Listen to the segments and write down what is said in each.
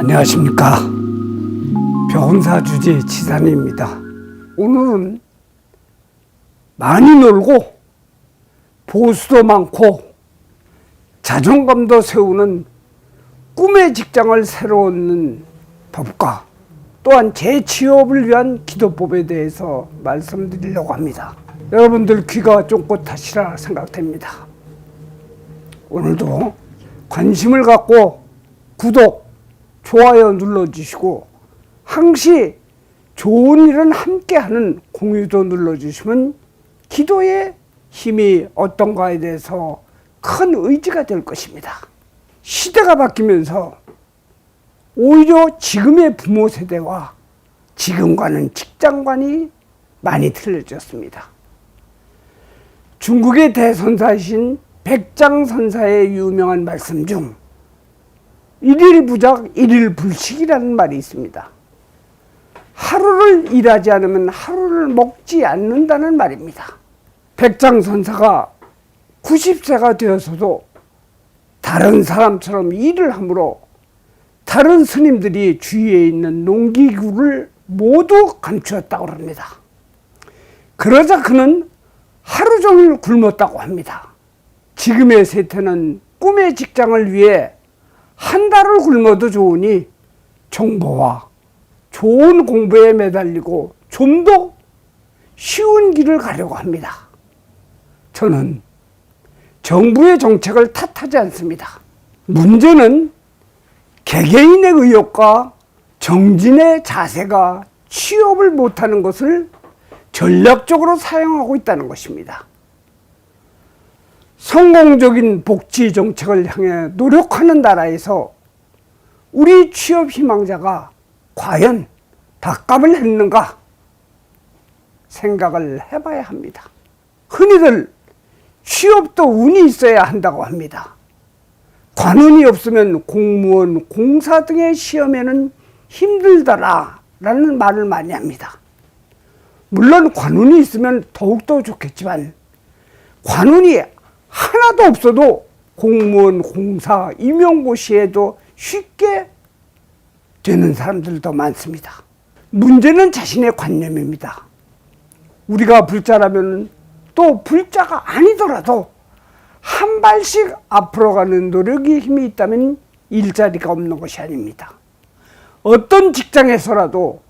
안녕하십니까. 병사 주지 지산입니다. 오늘은 많이 놀고 보수도 많고 자존감도 세우는 꿈의 직장을 새로 얻는 법과 또한 재취업을 위한 기도법에 대해서 말씀드리려고 합니다. 여러분들 귀가 쫑긋하시라 생각됩니다. 오늘도 관심을 갖고 구독, 좋아요 눌러주시고 항시 좋은 일은 함께하는 공유도 눌러주시면 기도의 힘이 어떤가에 대해서 큰 의지가 될 것입니다. 시대가 바뀌면서 오히려 지금의 부모 세대와 지금과는 직장관이 많이 틀려졌습니다. 중국의 대선사이신 백장선사의 유명한 말씀 중 일일부작 일일불식이라는 말이 있습니다. 하루를 일하지 않으면 하루를 먹지 않는다는 말입니다. 백장선사가 90세가 되어서도 다른 사람처럼 일을 하므로 다른 스님들이 주위에 있는 농기구를 모두 감추었다고 합니다. 그러자 그는 하루 종일 굶었다고 합니다. 지금의 세태는 꿈의 직장을 위해 한 달을 굶어도 좋으니 정보와 좋은 공부에 매달리고 좀 더 쉬운 길을 가려고 합니다. 저는 정부의 정책을 탓하지 않습니다. 문제는 개개인의 의욕과 정진의 자세가 취업을 못하는 것을 전략적으로 사용하고 있다는 것입니다. 성공적인 복지 정책을 향해 노력하는 나라에서 우리 취업 희망자가 과연 밥값을 했는가 생각을 해봐야 합니다. 흔히들 취업도 운이 있어야 한다고 합니다. 관운이 없으면 공무원, 공사 등의 시험에는 힘들더라 라는 말을 많이 합니다. 물론 관운이 있으면 더욱더 좋겠지만 관운이 하나도 없어도 공무원, 공사, 임용고시에도 쉽게 되는 사람들도 많습니다. 문제는 자신의 관념입니다. 우리가 불자라면 또 불자가 아니더라도 한 발씩 앞으로 가는 노력의 힘이 있다면 일자리가 없는 것이 아닙니다. 어떤 직장에서라도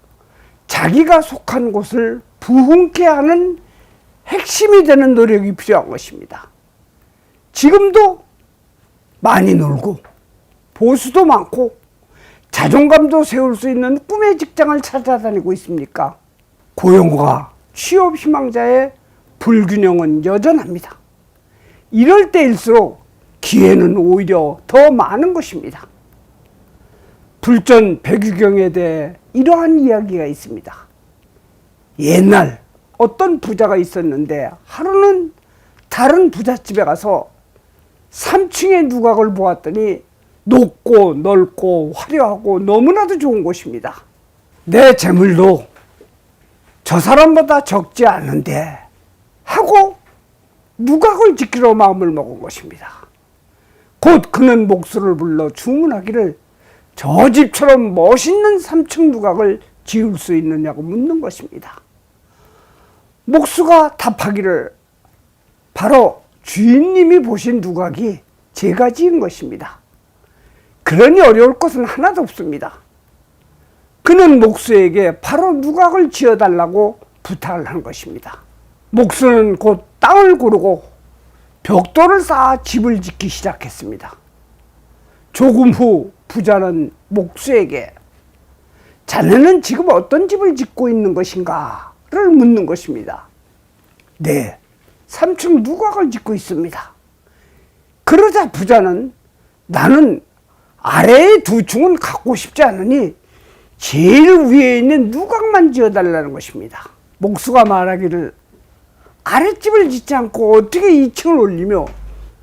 자기가 속한 곳을 부흥케 하는 핵심이 되는 노력이 필요한 것입니다. 지금도 많이 놀고 보수도 많고 자존감도 세울 수 있는 꿈의 직장을 찾아다니고 있습니까? 고용과 취업 희망자의 불균형은 여전합니다. 이럴 때일수록 기회는 오히려 더 많은 것입니다. 불전 백유경에 대해 이러한 이야기가 있습니다. 옛날 어떤 부자가 있었는데 하루는 다른 부잣집에 가서 3층의 누각을 보았더니 높고 넓고 화려하고 너무나도 좋은 곳입니다. 내 재물도 저 사람보다 적지 않은데 하고 누각을 짓기로 마음을 먹은 것입니다. 곧 그는 목수를 불러 주문하기를 저 집처럼 멋있는 3층 누각을 지을 수 있느냐고 묻는 것입니다. 목수가 답하기를 바로 주인님이 보신 누각이 제가 지은 것입니다. 그러니 어려울 것은 하나도 없습니다. 그는 목수에게 바로 누각을 지어달라고 부탁을 한 것입니다. 목수는 곧 땅을 고르고 벽돌을 쌓아 집을 짓기 시작했습니다. 조금 후 부자는 목수에게 자네는 지금 어떤 집을 짓고 있는 것인가를 묻는 것입니다. 네, 3층 누각을 짓고 있습니다. 그러자 부자는 나는 아래의 2층은 갖고 싶지 않으니 제일 위에 있는 누각만 지어달라는 것입니다. 목수가 말하기를 아랫집을 짓지 않고 어떻게 2층을 올리며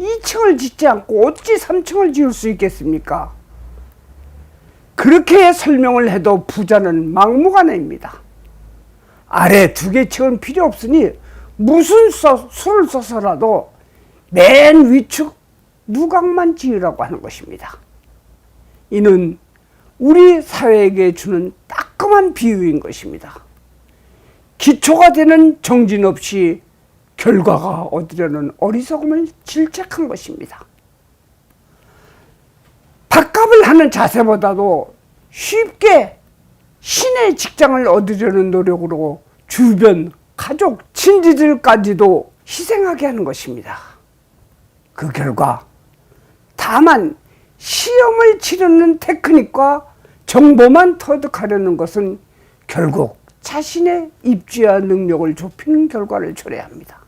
2층을 짓지 않고 어찌 3층을 지을 수 있겠습니까? 그렇게 설명을 해도 부자는 막무가내입니다. 아래 2개 층은 필요 없으니 무슨 수를 써서라도 맨 위축 누각만 지으라고 하는 것입니다. 이는 우리 사회에게 주는 따끔한 비유인 것입니다. 기초가 되는 정진없이 결과가 얻으려는 어리석음을 질책한 것입니다. 밥값을 하는 자세보다도 쉽게 신의 직장을 얻으려는 노력으로 주변, 가족, 친지들까지도 희생하게 하는 것입니다. 그 결과 다만 시험을 치르는 테크닉과 정보만 터득하려는 것은 결국 자신의 입지와 능력을 좁히는 결과를 초래합니다.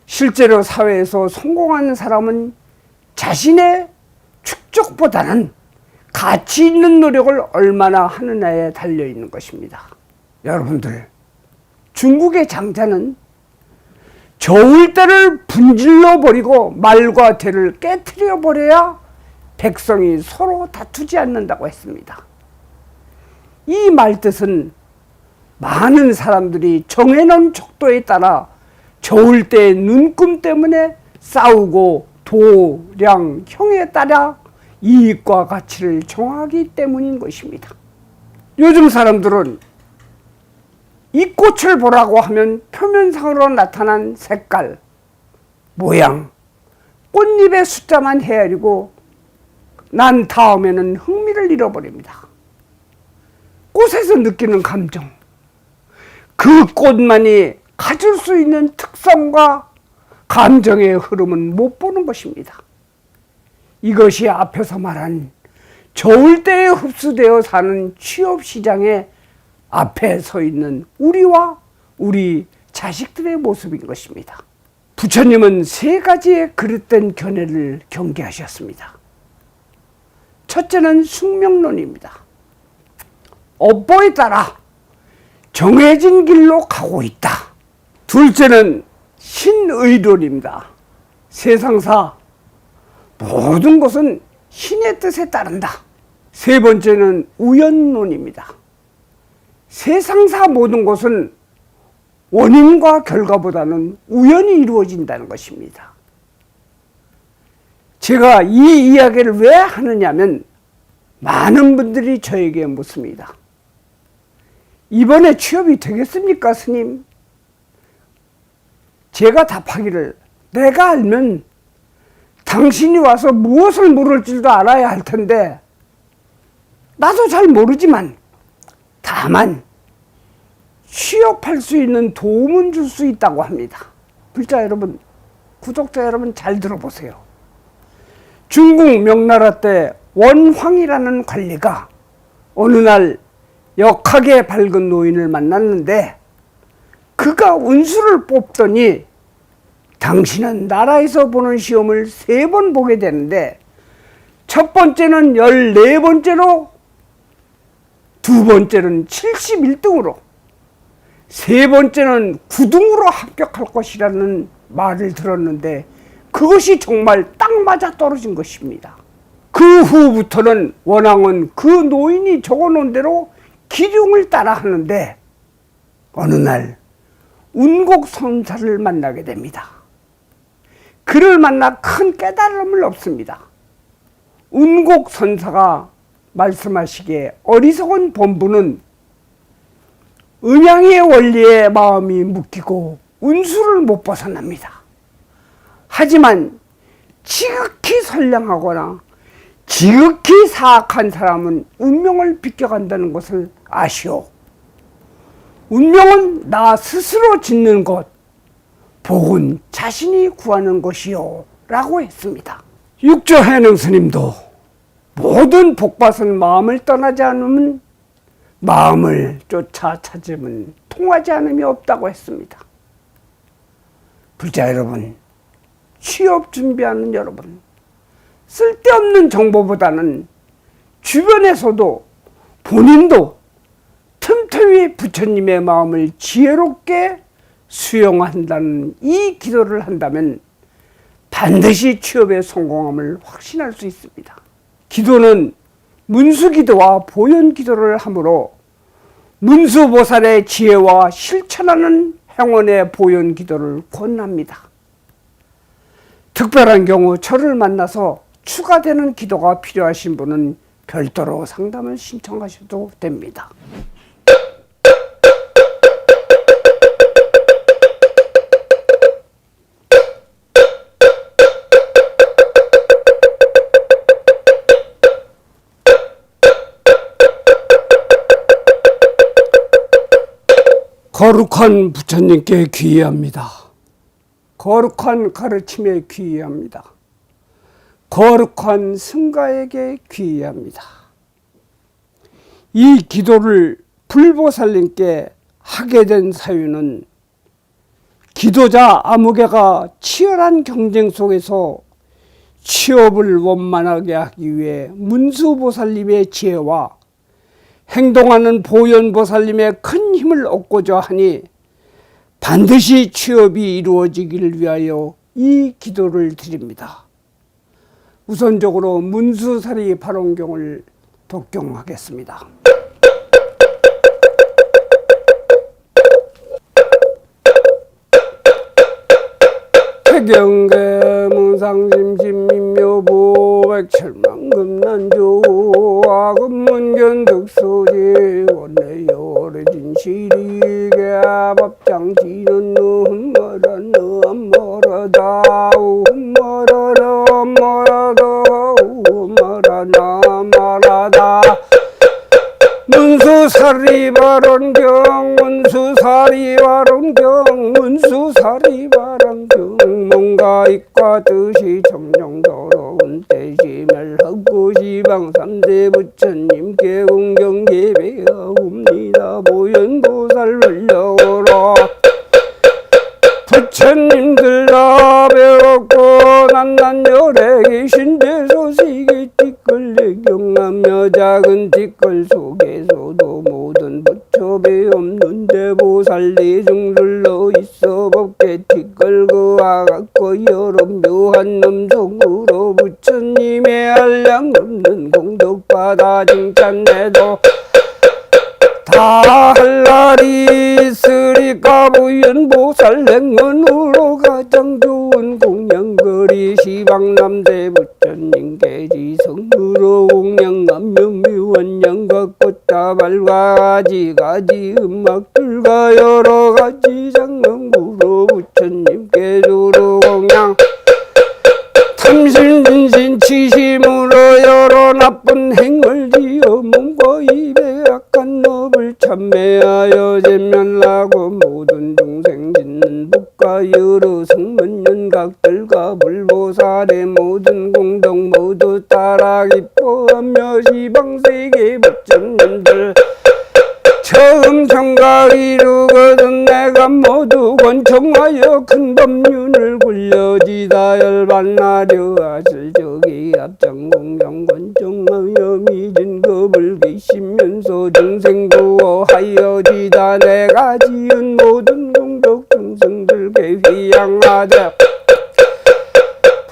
실제로 사회에서 성공하는 사람은 자신의 축적보다는 가치 있는 노력을 얼마나 하느냐에 달려있는 것입니다. 여러분들, 중국의 장자는 저울 때를 분질러 버리고 말과 대를 깨트려 버려야 백성이 서로 다투지 않는다고 했습니다. 이 말뜻은 많은 사람들이 정해놓은 척도에 따라 저울 때의 눈금 때문에 싸우고 도, 량, 형에 따라 이익과 가치를 정하기 때문인 것입니다. 요즘 사람들은 이 꽃을 보라고 하면 표면상으로 나타난 색깔, 모양, 꽃잎의 숫자만 헤아리고 난 다음에는 흥미를 잃어버립니다. 꽃에서 느끼는 감정, 그 꽃만이 가질 수 있는 특성과 감정의 흐름은 못 보는 것입니다. 이것이 앞에서 말한 저울 때에 흡수되어 사는 취업시장의 앞에 서 있는 우리와 우리 자식들의 모습인 것입니다. 부처님은 세 가지의 그릇된 견해를 경계하셨습니다. 첫째는 숙명론입니다. 업보에 따라 정해진 길로 가고 있다. 둘째는 신의론입니다. 세상사 모든 것은 신의 뜻에 따른다. 세 번째는 우연론입니다. 세상사 모든 것은 원인과 결과보다는 우연히 이루어진다는 것입니다. 제가 이 이야기를 왜 하느냐면 많은 분들이 저에게 묻습니다. 이번에 취업이 되겠습니까, 스님? 제가 답하기를, 내가 알면 당신이 와서 무엇을 물을지도 알아야 할 텐데 나도 잘 모르지만 다만 취업할 수 있는 도움은 줄 수 있다고 합니다. 불자 여러분, 구독자 여러분 잘 들어보세요. 중국 명나라 때 원황이라는 관리가 어느 날 역하게 밝은 노인을 만났는데 그가 운수를 뽑더니 당신은 나라에서 보는 시험을 3번 보게 되는데 첫 번째는 14번째로, 두 번째는 71등으로, 세 번째는 9등으로 합격할 것이라는 말을 들었는데 그것이 정말 딱 맞아 떨어진 것입니다. 그 후부터는 원앙은 그 노인이 적어놓은 대로 기륭을 따라 하는데 어느 날 운곡선사를 만나게 됩니다. 그를 만나 큰 깨달음을 얻습니다. 운곡선사가 말씀하시기에 어리석은 범부는 음양의 원리에 마음이 묶이고 운수를 못 벗어납니다. 하지만 지극히 선량하거나 지극히 사악한 사람은 운명을 비껴간다는 것을 아시오. 운명은 나 스스로 짓는 것, 복은 자신이 구하는 것이요 라고 했습니다. 육조해능 스님도 모든 복받은 마음을 떠나지 않으면, 마음을 쫓아 찾으면 통하지 않음이 없다고 했습니다. 불자 여러분, 취업 준비하는 여러분, 쓸데없는 정보보다는 주변에서도 본인도 틈틈이 부처님의 마음을 지혜롭게 수용한다는 이 기도를 한다면 반드시 취업에 성공함을 확신할 수 있습니다. 기도는 문수기도와 보현기도를 하므로 문수보살의 지혜와 실천하는 행원의 보현기도를 권합니다. 특별한 경우 저를 만나서 추가되는 기도가 필요하신 분은 별도로 상담을 신청하셔도 됩니다. 거룩한 부처님께 귀의합니다. 거룩한 가르침에 귀의합니다. 거룩한 승가에게 귀의합니다. 이 기도를 불보살님께 하게 된 사유는 기도자 아무개가 치열한 경쟁 속에서 취업을 원만하게 하기 위해 문수보살님의 지혜와 행동하는 보현보살님의 큰 힘을 얻고자 하니 반드시 취업이 이루어지기를 위하여 이 기도를 드립니다. 우선적으로 문수사리 발언경을 독경하겠습니다. 태경계 무상심심민묘보 백철만금난조 아금문견득소지 원내열애진 시리게 밥장지는 흠머라는 흠머라다 흠머라라 흠머라다 흠머라나 말하다 문수사리 발언경 문수사리 발언경 문수사리 발언경 뭔가 이과 뜻이 점령 더러운 때시 멸하고 시방 삼대 부처님께 공경 예배하옵니다. 보현보살 불려오라. 부처님들 다 배웠고 난난열에 계신 데 소식이 띠끌려 경하며 작은 띠끌 속에서도 모든 부처배 없는데 보살 내중들러 있어 법계 띠끌 그와 같고 여러 묘한 음성으로 부처님의 한량 없는 공덕받아 칭찬해도 다 할 날이 있으리까 보현보살 행운으로 가장 좋은 공양거리 시방남대 부처님께 지성으로 공양하며 묘한 양과 꽃다발과 가지가지 음악들과 여러가지 장엄으로 부처님께 주로 공양 탐심진신 치심으로 여러 나쁜 행을 지어 몸과 입에 악한 업을 참매하여 제멸하고 모든 중생 짓는 복과 여러 성문 연각들과 불보살의 모든 공덕 모두 따라 기뻐하며 시방세계 부처님들 처음 청각 이루거든 내가 모두 권총하여 큰 법륜을 굴려지다 열반하려 하실 적이 앞장공경 권총하여 미진급을 계시면서 중생 구호하여지다 내가 지은 모든 공덕 중생들께 휘양하자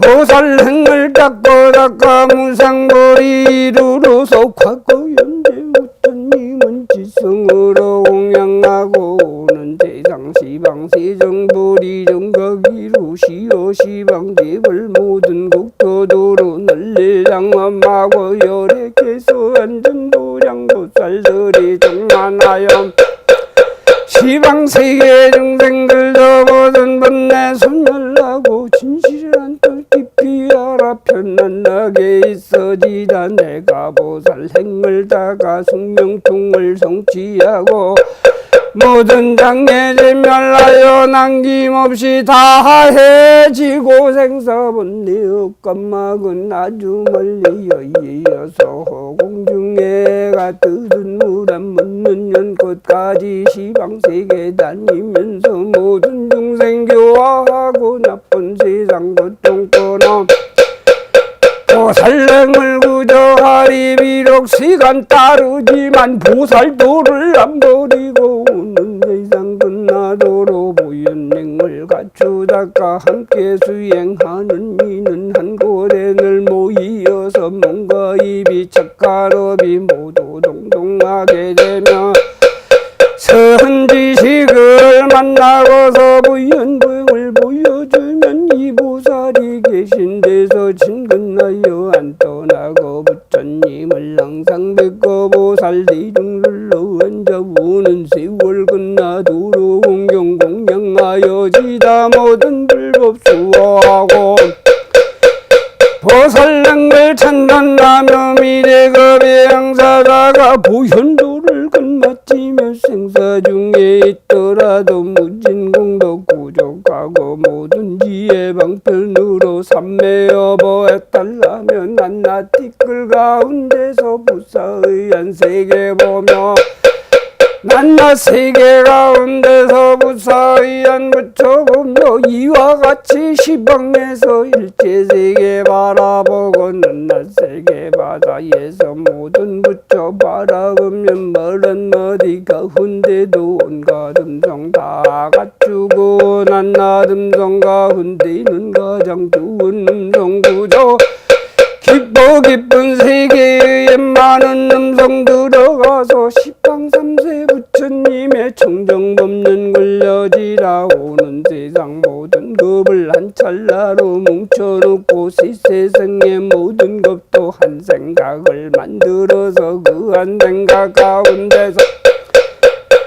보살행을 닦고 닦아 무상보리 이루로 속하고 연재 부처님은 지성으로 공양하고 오는 세상 시방 세정보리 정각이루 시오 시방 제벌 모든 국토도로 널리 장엄하고 열애께서 안전도량 보살들이 정만하여 시방세계 중생들도 모든 번뇌 소멸하고 진실한 뜻 깊이 알아 편안하게 있어지다 내가 보살 행을 다가 숙명통을 성취하고 모든 장애 제멸하여 남김없이 다 해지고 생사번뇌 억감막은 아주 멀리 여이어서 공중에가 뜨든 물안 묻는 연꽃까지 시방세계 다니면서 모든 중생 교화하고 나쁜 세상 고통 끊어 보살행을 구조하리 비록 시간 따르지만 보살도를 안 버리고 오는 세상 끝나도록 보현행을 갖추다가 함께 수행하는 이는 한 곳에 늘 모이어서 몸과 입이 착가럽이 모두 동동하게 되며 선 지식을 만나고서 부연부행을 보여주면 이 보살이 계신 데서 친근하여 안 떠나고 부처님 부처님을 항상 뵙고 보살 대중들로 앉아 우는 세월 끝나도록 공경 공양하여 지다 모든 불법 수호하고 보살능을 찬단하며 미래급의 양사다가 보현도를 끝마치며 생사 중에 있더라도 무진공도 구족하고 모든 지혜 방편으로 삼매여보에 달라면 낱낱 티끌 가운데서 부사의 안세계 보며 낱낱 세계 가운데서 부사의안 붙여보며 이와 같이 시방에서 일체세계 바라보고 낱낱 세계 바다에서 모든 붙여 바라보면 멀은 어디 가운데도 온갖 음성 다 갖추고 낱낱 음성 가운데는 가장 좋은 음성 구조 깊고 깊은 세계에 많은 음성 들어가서 십방삼세 부처님의 청정법륜 걸려지라 오는 세상 모든 겁을 한 찰나로 뭉쳐놓고 시세상의 모든 겁도 한 생각을 만들어서 그 한 생각 가운데서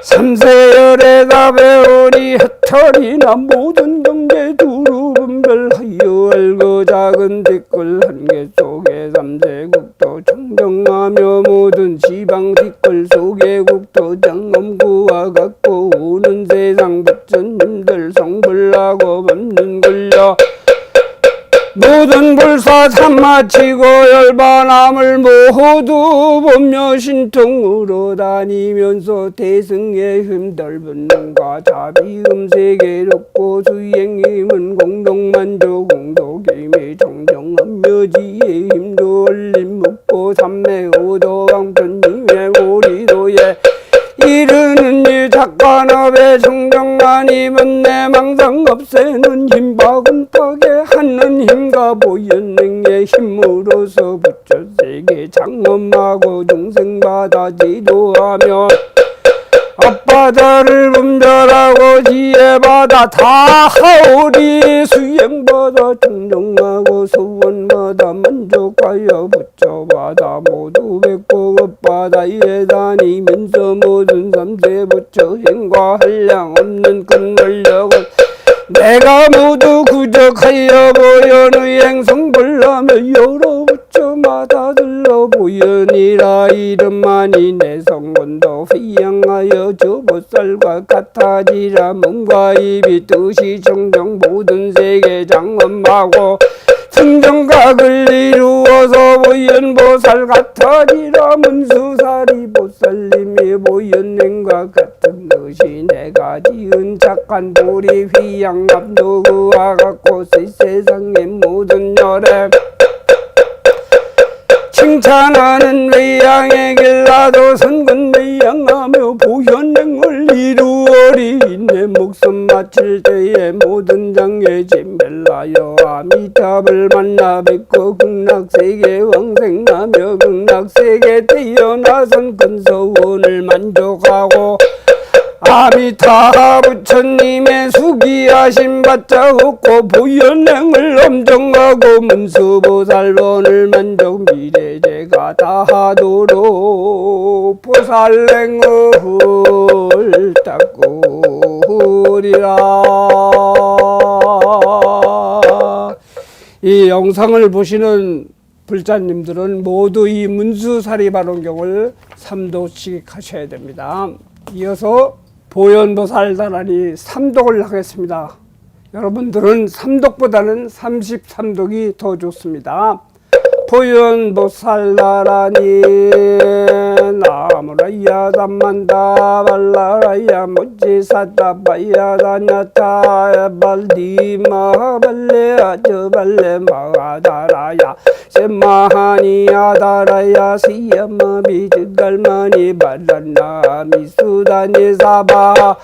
삼세열에다 배우니 해탈이나 모든 경계 두루 분별하여 알고 작은 댓글 한 개 속에 삼세국도 청정하며 모든 지방 댓글 속에 국토 장엄구와 같고 오는 세상 부처님들 성불하고 법륜 걸려 모든 불사 참마치고 열반함을 모두 보며 신통으로 다니면서 대승의 힘 넓은 눈과 자비음 세계롭고 수행힘은 공동만족 공덕힘이 정정하며 지혜 힘도 올림 묵고 삼매오도 왕천님의 오리도에 이르는 이 작관업의 정정만이 번내 망상 없애는 힘 바금파게 하는 힘과 보현능의 힘으로서 부처 세계 장엄하고 중생바다 지도하며 앞바다를 분별하고 지혜바다 다 하오리 수행바다 청정하고 소원바다 만족하여 부처바다 모두 뵙고 끝바다에 다니면서 모든 삼세 부처 행과 한량 없는 큰 권력을 내가 모두 구적하여 보현의 행성불하며 여러 부처마다 들러 보현이라 이름만이 내 성원도 휘양하여 저 보살과 같아지라 몸과 입이 뜻이 정정 모든 세계 장엄하고 승정각을 이루어서 보현보살 같아지라 문수사리 보살님이 보현행과 같은 것이 내가 지은 착한 불이 휘양합도 그와 같고 세상의 모든 열애 칭찬하는 외양의 길 나도 선근 외양하며 보현행을 이루어리 내 목숨 바칠 때에 모든 장애 진별하여 아미타불 만나 뵙고 극락세계 왕생하며 극락세계 태어나선 근서원을 만족하고 아미타 부처님의 수기하심 받자 없고 보현행을 엄정하고 문수보살원을 만족 미래제가 다하도록 보살행을 닦으리라. 이 영상을 보시는 불자님들은 모두 이 문수사리바론경을 3도씩 하셔야 됩니다. 이어서 보현보살 나란히 3독을 하겠습니다. 여러분들은 3독보다는 33독이 더 좋습니다. 보현보살 나란히 나무라야 담만다 발라라야 모지사다 바야 다냐타 발디마 발레 아저발레 마다라야 세마하니야 다라야 시야마 비즈갈마니 발란나 미수다니 사바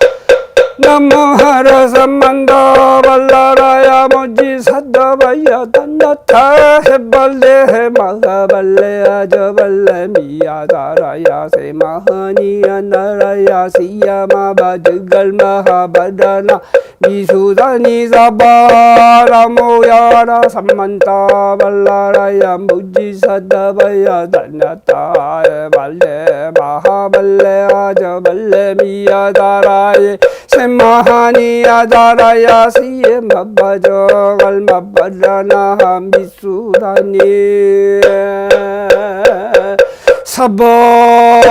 나무하라 삼만다 발라라야 모지 사다바야 단나타 해발레 마하발레 아저발레 미야다라야 세마하니야 나라야 시야마바 드갈마하바다나 미수다니 사바라 모야라 삼만다 발라라야 모지 사다바야 단나타 해발레 마하발레 아저발레 미야다라야 세마하니야다라야 시에마바저갈 마바라나 미수다니 사바